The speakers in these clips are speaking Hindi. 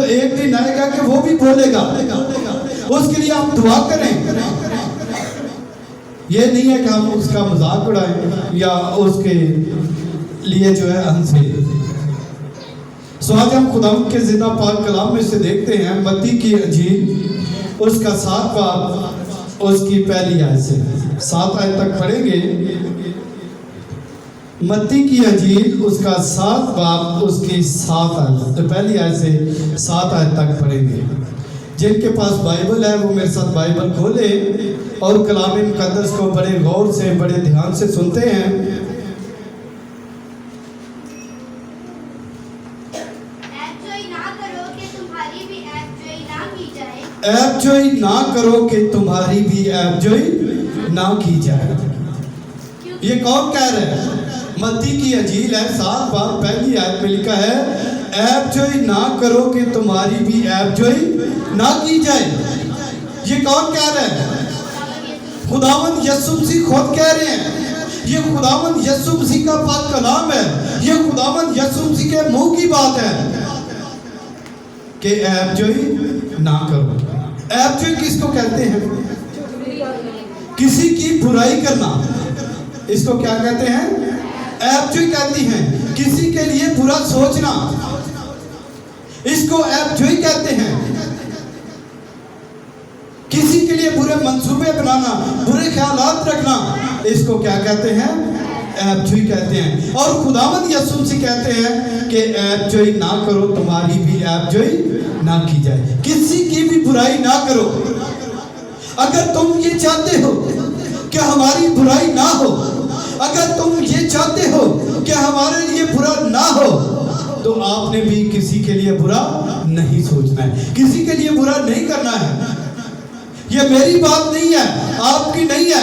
एक दिन आएगा कि वो भी बोलेगा, उसके लिए आप दुआ करें। ये नहीं है कि हम उसका मजाक उड़ाएं या उसके लिए जो है हंसे। सो आज हम खुदा के जिंदा पाक कलाम में से देखते हैं मत्ती की इंजील उसका 7 बाब उसकी पहली आयत से 7 आयत तक पढ़ेंगे। मत्ती की इंजील उसका 7 बाब उसकी 7 आयत तो पहली आयत से 7 आयत तक पढ़ेंगे। जिनके पास बाइबल है वो मेरे साथ बाइबल खोले और कलाम मुकद्दस को बड़े गौर से बड़े ध्यान से सुनते हैं। ऐबजोई ना करो कि तुम्हारी भी ऐबजोई ना की जाए। ऐबजोई ना करो कि तुम्हारी भी ऐबजोई ना की जाए। ये कौन कह रहे हैं? मत्ती की इंजील है 7 बाब पहली आयत में लिखा है ऐबजोई ना करो कि तुम्हारी भी ऐबजोई ना की जाए। ये कौन कह रहे हैं? खुदावंद यीशु मसीह खुद कह रहे हैं। ये खुदावंद यीशु मसीह का पाक कलाम है। ये खुदावंद यीशु मसीह के मुंह की बात है कि ऐबजोई ना करो। ऐबजोई किसको कहते हैं? किसी की बुराई करना, इसको क्या कहते हैं? ऐबजोई कहती हैं। किसी के लिए बुरा सोचना, इसको ऐबजोई कहते हैं। किसी के लिए बुरे मंसूबे बनाना, बुरे ख्यालात रखना, इसको क्या कहते हैं? ऐबजोई कहते हैं। और खुदावंद यीशु मसीह कहते हैं कि ऐबजोई ना करो, तुम्हारी भी ऐबजोई ना की जाए। किसी की भी बुराई ना करो। अगर तुम ये चाहते हो कि हमारी बुराई ना हो, अगर तुम ये चाहते हो कि हमारे लिए बुरा ना हो, तो आपने भी किसी के लिए बुरा नहीं सोचना है, किसी के लिए बुरा नहीं करना है। ये मेरी बात नहीं है, आपकी नहीं है,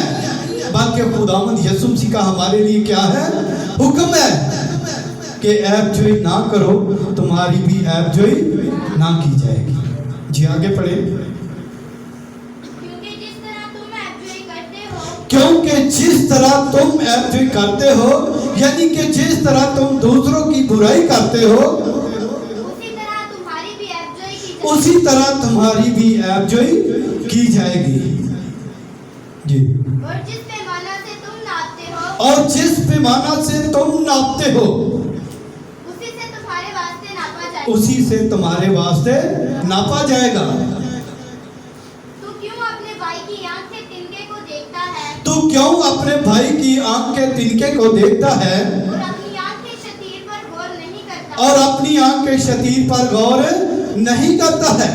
बल्कि खुदावंद यीशु मसीह का हमारे लिए क्या है? हुक्म है कि ऐबजोई ना करो, तुम्हारी भी ऐबजोई ना की जाएगी। जी आगे पढ़े। क्योंकि जिस तरह तुम ऐबजोई करते हो, यानी कि जिस तरह तुम दूसरों की बुराई करते हो, उसी तरह तुम्हारी भी ऐबजोई की जाएगी। जी। और जिस पैमाना से तुम नापते हो, और जिस पैमाना से तुम नापते हो, उसी से तुम्हारे वास्ते नापा जाएगा। उसी से तुम्हारे वास्ते नापा जाएगा। तू क्यों अपने भाई की आंख के तिनके को देखता है? तू क्यों अपने भाई की आंख के तिनके को देखता है और अपनी आंख के शतीर पर गौर नहीं करता? और अपनी आंख के शतीर पर गौर नहीं करता है।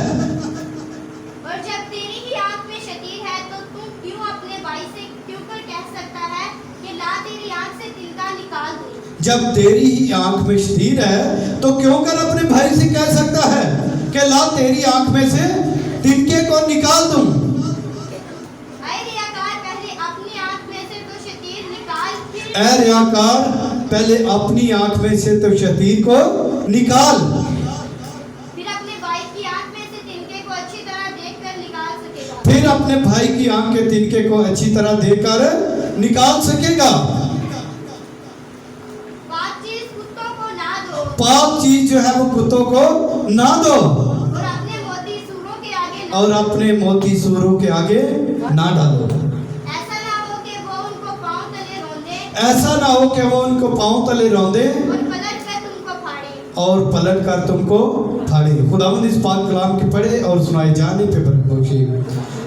और जब तेरी ही आंख में शतीर है तो तू क्यों अपने भाई से क्यों कर कह सकता है कि ला तेरी आंख से तिनका निकाल दूं? जब तेरी ही आंख में शतीर है तो क्यों कर अपने भाई से कह सकता है कि ला तेरी आंख में से तिनके को निकाल दूं? ऐ रियाकार, पहले अपनी आंख में से तो शतीर निकाल, फिर ऐ रियाकार, पहले अपनी आंख में से तो शतीर को निकाल, फिर अपने भाई की आंख में से तिनके को अच्छी तरह देखकर निकाल सकेगा। फिर अपने भाई की आंख के तिनके को अच्छी तरह देखकर निकाल सकेगा। पाप चीज कुत्तों को ना दो, पाप चीज जो है वो कुत्तों को ना दो, और अपने मोती सूरों के आगे ना, और अपने मोती सूरों के आगे ना डालो। ऐसा ना हो कि वो उनको पांव तले रौंदे, ऐसा ना हो कि वो उनको पांव तले रौंदे और पलट कर तुमको फाड़े। और पलट कर तुमको फाड़े। खुदावंद इस पाक कलाम के पढ़े और सुनाए जाने पे बरकत बख्शे।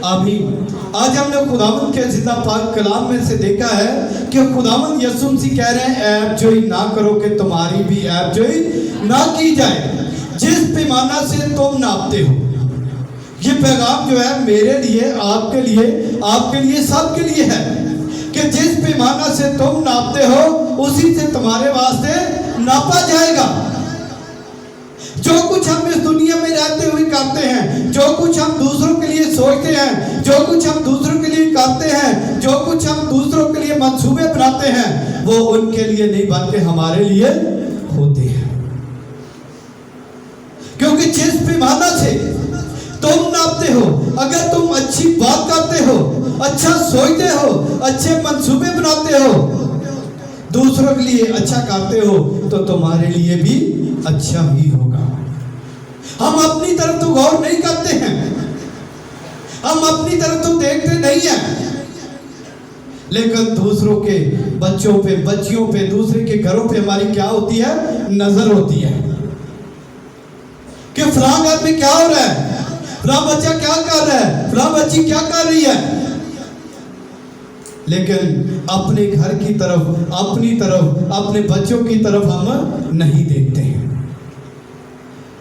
आमीन। आज हमने खुदावंद के जिंदा पाक कलाम में से देखा है कि खुदावंद यीशु मसीह कह रहे हैं ऐबजोई ना करो कि तुम्हारी भी ऐबजोई ना की जाए। जिस पैमाना से तुम नापते हो, ये पैगाम जो है मेरे लिए, आपके लिए, सबके लिए है कि जिस पैमाना से तुम नापते हो उसी से तुम्हारे वास्ते नापा जाएगा। जो कुछ हम इस दुनिया में रहते हुए करते हैं, जो कुछ हम दूसरों के लिए सोचते हैं, जो कुछ हम दूसरों के लिए करते हैं, जो कुछ हम दूसरों के लिए मंसूबे बनाते हैं, वो उनके लिए नहीं बल्कि हमारे लिए होते हैं। क्योंकि जिस पैमाना से तुम नापते हो, अगर तुम अच्छी बात करते हो, अच्छा सोचते हो, अच्छे मंसूबे बनाते हो, दूसरों के लिए अच्छा करते हो, तो तुम्हारे लिए भी अच्छा ही होगा। हम अपनी तरफ तो गौर नहीं करते हैं, हम अपनी तरफ तो देखते नहीं हैं, लेकिन दूसरों के बच्चों पे, बच्चियों पे, दूसरे के घरों पे हमारी क्या होती है? नजर होती है कि फलां घर में क्या हो रहा है, फलां बच्चा क्या कर रहा है, फलां बच्ची क्या कर रही है। लेकिन अपने घर की तरफ, अपनी तरफ, अपने बच्चों की तरफ हम नहीं देखते हैं।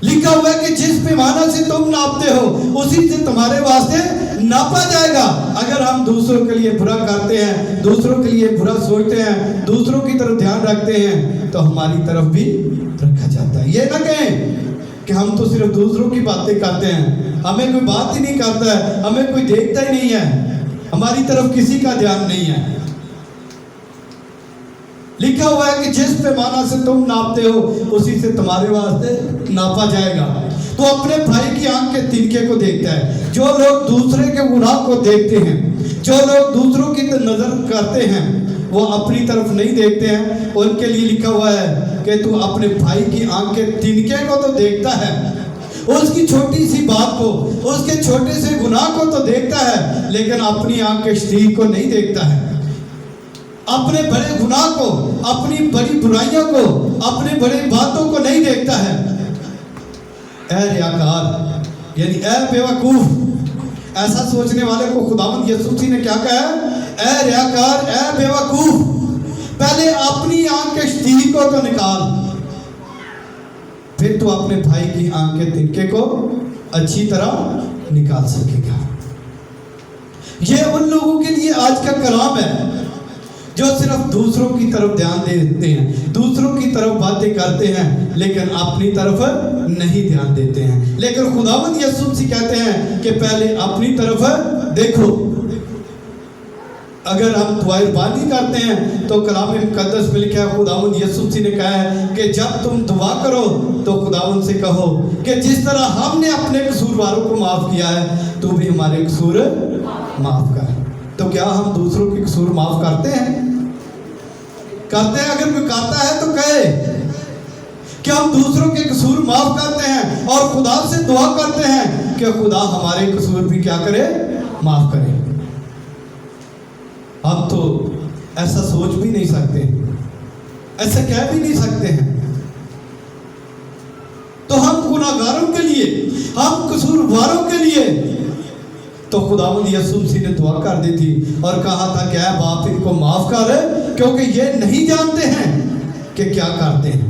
लिखा हुआ है कि जिस पैमाना से तुम नापते हो उसी से तुम्हारे वास्ते नापा जाएगा। अगर हम दूसरों के लिए बुरा करते हैं, दूसरों के लिए बुरा सोचते हैं, दूसरों की तरफ ध्यान रखते हैं, तो हमारी तरफ भी रखा जाता है। ये ना कहें कि हम तो सिर्फ दूसरों की बातें करते हैं, हमें कोई बात ही नहीं करता है, हमें कोई देखता ही नहीं है, हमारी तरफ किसी का ध्यान नहीं है। लिखा हुआ है कि जिस पैमाना से तुम नापते हो उसी से तुम्हारे वास्ते नापा जाएगा। तो अपने भाई की आंख के तिनके को देखता है। जो लोग दूसरे के गुनाह को देखते हैं, जो लोग दूसरों की नजर करते हैं, वो अपनी तरफ नहीं देखते हैं। उनके लिए लिखा हुआ है कि तू अपने भाई की आंख के तिनके को तो देखता है, उसकी छोटी सी बात को, उसके छोटे से गुनाह को तो देखता है, लेकिन अपनी आंख के शरीर को नहीं देखता है। अपने बड़े गुनाह को, अपनी बड़ी बुराइयों को, अपने बड़े बातों को नहीं देखता है। ऐ रियाकार, यानी ऐ बेवकूफ, ऐसा सोचने वाले को खुदावंद यीशु मसीह ने क्या कहा? ऐ रियाकार, ऐ बेवकूफ, पहले अपनी आंख के शरीर को तो निकाल, फिर तू अपने भाई की आंख के तिनके को अच्छी तरह निकाल सकेगा। ये उन लोगों के लिए आज का कलाम है जो सिर्फ दूसरों की तरफ ध्यान देते हैं, दूसरों की तरफ बातें करते हैं, लेकिन अपनी तरफ नहीं ध्यान देते हैं। लेकिन खुदावंद यीशु मसीह कहते हैं कि पहले अपनी तरफ देखो। अगर हम दुआ बानी करते हैं तो कलाम मुकद्दस में लिखा है, खुदावंद यीशु मसीह ने कहा है कि जब तुम दुआ करो तो खुदावंद से कहो कि जिस तरह हमने अपने कसूरवारों को माफ किया है, तू भी हमारे कसूर माफ कर। तो क्या हम दूसरों के कसूर माफ करते हैं? करते हैं? अगर कोई करता है तो कहे कि हम दूसरों के कसूर माफ करते हैं और खुदा से दुआ करते हैं कि खुदा हमारे कसूर भी क्या करे? माफ करे। हम तो ऐसा सोच भी नहीं सकते, ऐसा कह भी नहीं सकते हैं। तो हम गुनाहगारों के लिए, हम कसूरवारों के लिए तो खुदावंद यीशु मसीह ने दुआ कर दी थी और कहा था कि ऐ बाप इनको माफ कर, क्योंकि ये नहीं जानते हैं कि क्या करते हैं।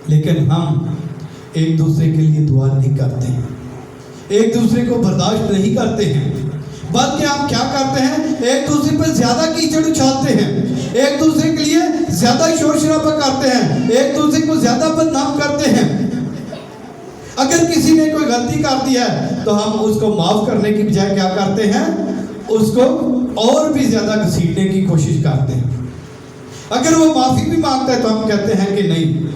लेकिन हम एक दूसरे के लिए दुआ नहीं करते हैं, एक दूसरे को बर्दाश्त नहीं करते हैं, बल्कि हम क्या करते हैं? एक दूसरे पर ज्यादा कीचड़ उछालते हैं, एक दूसरे के लिए ज्यादा शोर शराबा करते हैं, एक दूसरे को ज्यादा बदनाम करते हैं। अगर किसी ने कोई गलती कर दी है तो हम उसको माफ करने की बजाय क्या करते हैं? उसको और भी ज्यादा घसीटने की कोशिश करते हैं। अगर वो माफी भी मांगता है तो हम कहते हैं कि नहीं।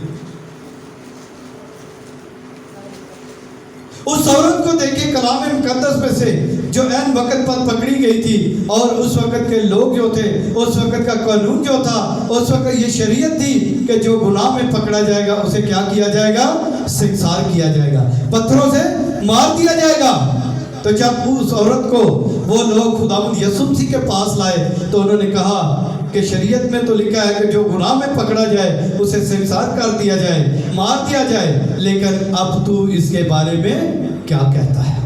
उस औरत को देखिए कलाम मुकद्दस में से, जो ऐन वक्त पर पकड़ी गई थी, और उस वक्त के लोग जो थे, उस वक्त का कानून जो था, उस वक्त ये शरीयत थी कि जो गुनाह में पकड़ा जाएगा उसे क्या किया जाएगा? संसार किया जाएगा, पत्थरों से मार दिया जाएगा। तो जब उस औरत को वो लोग खुदावंद यीशु मसीह के पास लाए तो उन्होंने कहा कि शरीयत में तो लिखा है कि जो गुनाह में पकड़ा जाए उसे संसार कर दिया जाए, मार दिया जाए, लेकिन अब तू इसके बारे में क्या कहता है?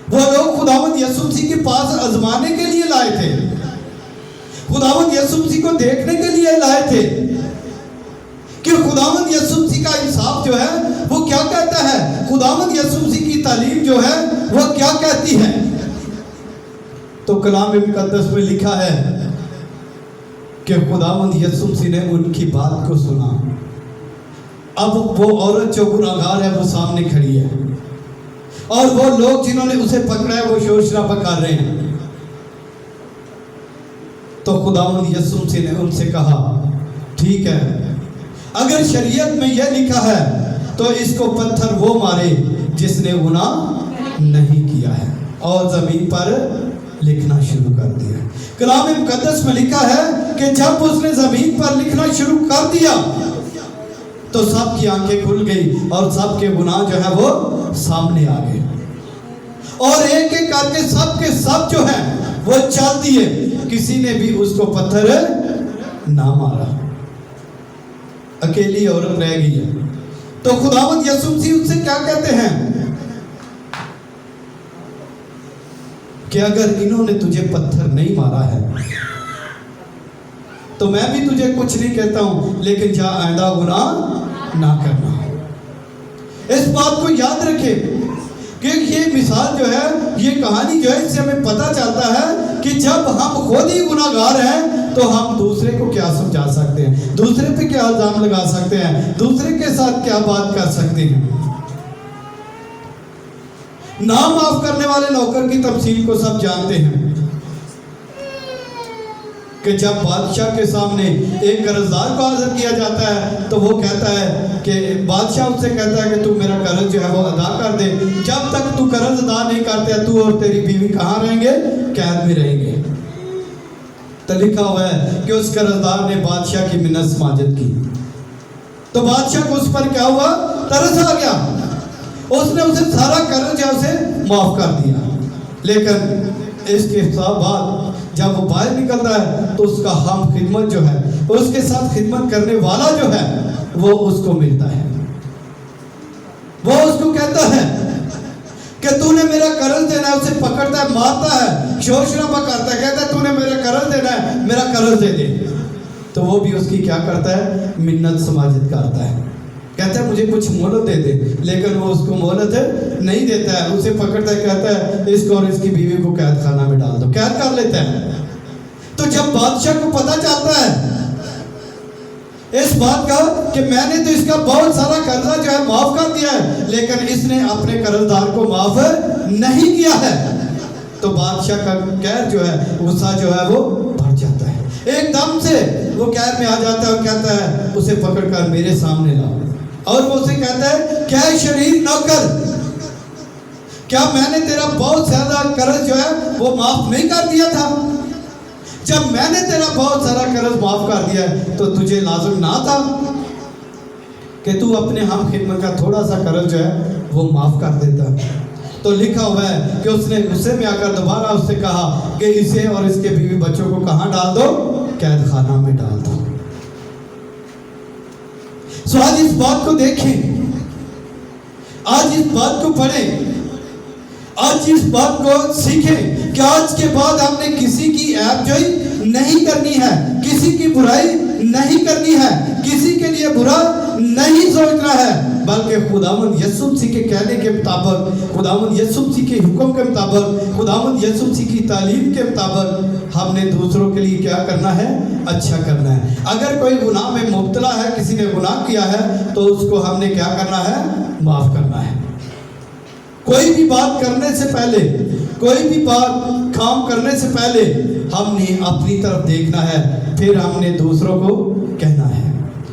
वो लोग खुदावंद यीशु मसीह के पास आजमाने के लिए लाए थे, खुदावंद यीशु मसीह को देखने के लिए लाए थे कि खुदावंद यीशु मसीह का इंसाफ जो है वो क्या कहता है, खुदावंद यीशु मसीह की तालीम जो है वो क्या कहती है। तो कलाम मुकद्दस में लिखा है कि खुदावंद यीशु मसीह ने उनकी बात को सुना। अब वो औरत जो गुनाहगार है वो सामने खड़ी है और वो लोग जिन्होंने उसे पकड़ा है वो शोर शराबा कर रहे हैं। तो खुदावंद यीशु मसीह ने उनसे कहा, ठीक है, अगर शरीयत में यह लिखा है तो इसको पत्थर वो मारे जिसने गुनाह नहीं किया है, और जमीन पर लिखना शुरू कर दिया। कलाम मुकद्दस में लिखा है कि जब उसने जमीन पर लिखना शुरू कर दिया तो सबकी आंखें खुल गई और सबके गुनाह जो है वो सामने आ गए, और एक एक करके सबके सब जो है वो चल दिए, किसी ने भी उसको पत्थर ना मारा। अकेली औरत रह गई है। तो खुदावंद यीशु मसीह उससे क्या कहते हैं कि अगर इन्होंने तुझे पत्थर नहीं मारा है तो मैं भी तुझे कुछ नहीं कहता हूं, लेकिन जा आइंदा गुनाह ना करना। इस बात को याद रखें कि ये मिसाल जो है, ये कहानी जो है, इससे हमें पता चलता है कि जब हम खुद ही गुनाहगार हैं तो हम दूसरे को क्या समझा सकते हैं, दूसरे पे क्या इल्जाम लगा सकते हैं, दूसरे के साथ क्या बात कर सकते हैं। ना माफ करने वाले नौकर की तफसील को सब जानते हैं कि जब बादशाह के सामने एक कर्जदार को हाजिर किया जाता है तो वो कहता है कि बादशाह उससे कहता है कि तू मेरा कर्ज जो है वो अदा कर दे, जब तक तू कर्ज अदा नहीं करते तू और तेरी बीवी कहाँ रहेंगे, कैद में रहेंगे। तो लिखा हुआ है कि उस कर्जदार ने बादशाह की मिन्नत समाजत की, तो बादशाह को उस पर क्या हुआ, तरस आ गया, उसने उसे सारा कर्ज जो उसे माफ कर दिया। लेकिन इसके बाद जब वो बाहर निकलता है तो उसका हम खिदमत जो है, उसके साथ खिदमत करने वाला जो है वो उसको मिलता है, वो उसको कहता है कि तूने मेरा कर्ज देना है। उसे पकड़ता है, मारता है, शोर शराबा करता है, कहता है तूने मेरा कर्ज देना है, मेरा कर्ज दे दे। तो वो भी उसकी क्या करता है, मिन्नत समाजत करता है, कहता है मुझे कुछ मोहलत दे दे, लेकिन वो उसको मोहलत नहीं देता है। उसे पकड़ता है, कहता है इसको और इसकी बीवी को कैद खाना में डाल दो, कैद कर लेता है। तो जब बादशाह को पता चलता है इस बात का कि मैंने तो इसका बहुत सारा कर्जा जो है माफ कर दिया है, लेकिन इसने अपने कर्जदार को माफ नहीं किया है, तो बादशाह का कहर जो है, गुस्सा जो है वो बढ़ जाता है। एकदम से वो कहर में आ जाता है और कहता है उसे पकड़कर मेरे सामने लाओ, और वो उसे कहता है क्या शरीर नौकर, क्या मैंने तेरा बहुत ज्यादा कर्ज जो है वो माफ नहीं कर दिया था? जब मैंने तेरा बहुत सारा कर्ज माफ कर दिया है तो तुझे लाजिम ना था कि तू अपने हम खिदमत का थोड़ा सा कर्ज जो है वो माफ कर देता? तो लिखा हुआ है कि उसने गुस्से में आकर दोबारा उससे कहा कि इसे और इसके बीवी बच्चों को कहां डाल दो, कैद खाना में डाल दो। सो आज इस बात को देखें, आज इस बात को पढ़ें, आज इस बात को सीखें कि आज के बाद हमने किसी की ऐब जोई नहीं करनी है, किसी की बुराई नहीं करनी है, किसी के लिए बुरा नहीं सोचना है, बल्कि खुदावंद यीशु मसीह के कहने के मुताबिक, खुदावंद यीशु मसीह के हुक्म के मुताबिक, खुदावंद यीशु मसीह की तालीम के मुताबिक हमने दूसरों के लिए क्या करना है, अच्छा करना है। अगर कोई गुनाह में मुब्तला है, किसी ने गुनाह किया है, तो उसको हमने क्या करना है, माफ करना है। कोई भी बात करने से पहले, कोई भी बात काम करने से पहले हमने अपनी तरफ देखना है, फिर हमने दूसरों को कहना है।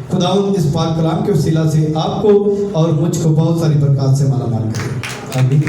खुदावंद इस पाक कलाम के वसीला से आपको और मुझको बहुत सारी बरकत से माला माल करे। आमीन।